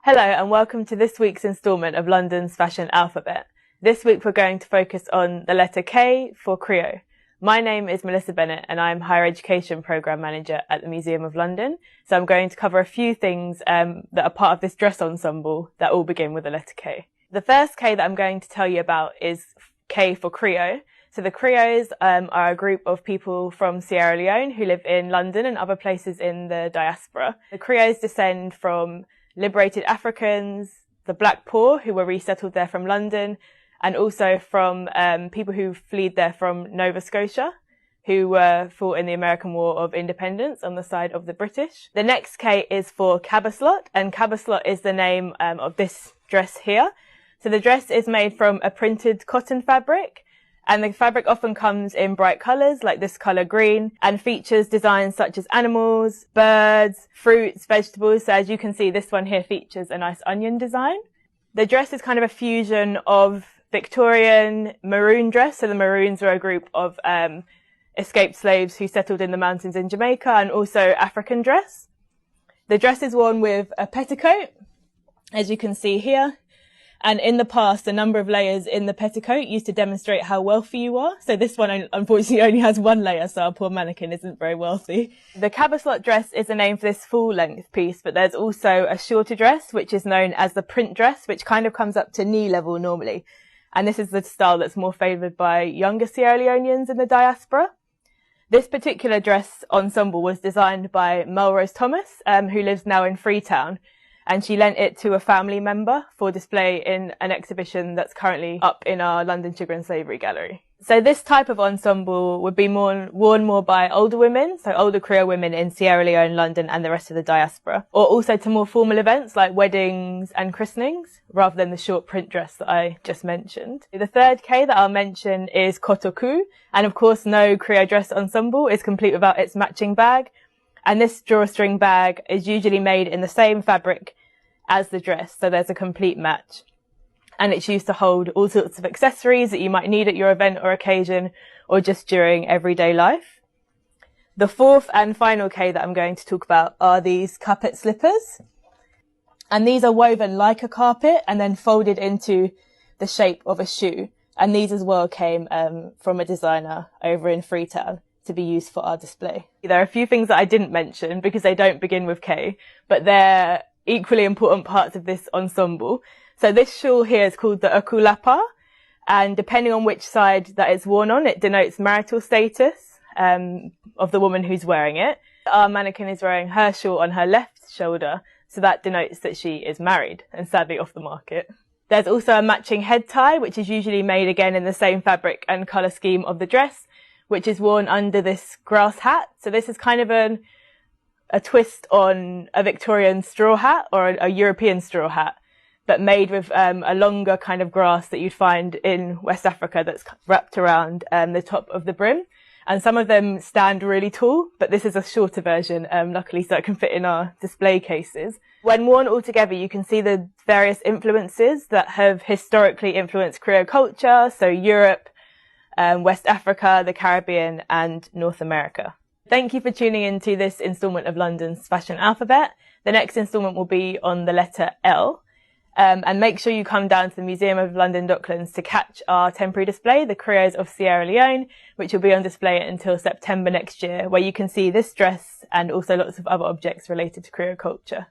Hello and welcome to this week's instalment of London's Fashion Alphabet. This week we're going to focus on the letter K for Krio. My name is Melissa Bennett and I'm Higher Education Programme Manager at the Museum of London. So I'm going to cover a few things that are part of this dress ensemble that all begin with the letter K. The first K that I'm going to tell you about is K for Krio. So the Krios are a group of people from Sierra Leone who live in London and other places in the Diaspora. The Krios descend from liberated Africans, the Black Poor who were resettled there from London, and also from people who fled there from Nova Scotia, who fought in the American War of Independence on the side of the British. The next K is for Cabaslot, and Cabaslot is the name of this dress here. So the dress is made from a printed cotton fabric, and the fabric often comes in bright colours like this colour green and features designs such as animals, birds, fruits, vegetables. So as you can see, this one here features a nice onion design. The dress is kind of a fusion of Victorian maroon dress. So the Maroons were a group of escaped slaves who settled in the mountains in Jamaica, and also African dress. The dress is worn with a petticoat, as you can see here. And in the past, the number of layers in the petticoat used to demonstrate how wealthy you are. So this one, unfortunately, only has one layer, so our poor mannequin isn't very wealthy. The Cabaslot dress is the name for this full-length piece, but there's also a shorter dress, which is known as the print dress, which kind of comes up to knee level normally. And this is the style that's more favoured by younger Sierra Leoneans in the diaspora. This particular dress ensemble was designed by Melrose Thomas, who lives now in Freetown. And she lent it to a family member for display in an exhibition that's currently up in our London Sugar and Slavery Gallery. So this type of ensemble would be worn more by older women, so older Krio women in Sierra Leone, London and the rest of the diaspora, or also to more formal events like weddings and christenings, rather than the short print dress that I just mentioned. The third K that I'll mention is Kotoku, and of course no Krio dress ensemble is complete without its matching bag. And this drawstring bag is usually made in the same fabric as the dress, so there's a complete match. And it's used to hold all sorts of accessories that you might need at your event or occasion, or just during everyday life. The fourth and final K that I'm going to talk about are these carpet slippers. And these are woven like a carpet and then folded into the shape of a shoe. And these as well came from a designer over in Freetown to be used for our display. There are a few things that I didn't mention because they don't begin with K, but they're equally important parts of this ensemble. So this shawl here is called the ukulapa, and depending on which side that it's worn on, it denotes marital status of the woman who's wearing it. Our mannequin is wearing her shawl on her left shoulder, so that denotes that she is married and sadly off the market. There's also a matching head tie, which is usually made again in the same fabric and colour scheme of the dress, which is worn under this grass hat. So this is kind of a twist on a Victorian straw hat or a European straw hat, but made with a longer kind of grass that you'd find in West Africa that's wrapped around the top of the brim. And some of them stand really tall, but this is a shorter version, luckily, so it can fit in our display cases. When worn all together, you can see the various influences that have historically influenced Krio culture, so Europe, West Africa, the Caribbean and North America. Thank you for tuning in to this instalment of London's Fashion Alphabet. The next instalment will be on the letter L. And make sure you come down to the Museum of London Docklands to catch our temporary display, the Krios of Sierra Leone, which will be on display until September next year, where you can see this dress and also lots of other objects related to Krio culture.